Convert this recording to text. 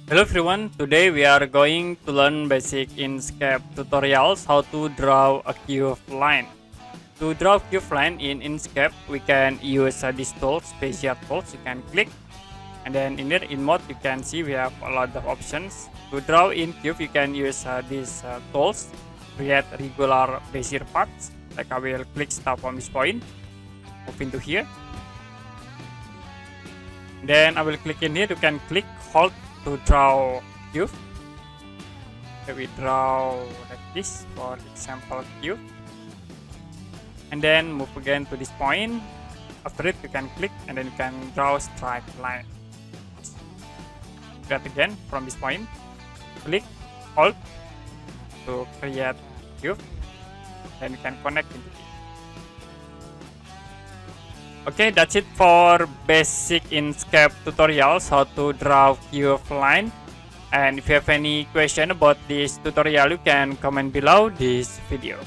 Hello everyone, today we are going to learn basic Inkscape tutorials how to draw a curved line. To draw a curved line in Inkscape, we can use this tool, spatial tools. You can click and then in here in mode you can see we have a lot of options. To draw in cube, you can use these tools, create regular bezier paths. Like I will click start from this point, move into here. Then I will click in here. You can click hold to draw cube. So we draw like this for example cube, and then move again to this point. After it you can click and then you can draw straight line. That again from this point, click hold to create cube, then you can connect into it. Okay, that's it for basic Inkscape tutorials how to draw curved line. And if you have any question about this tutorial, you can comment below this video.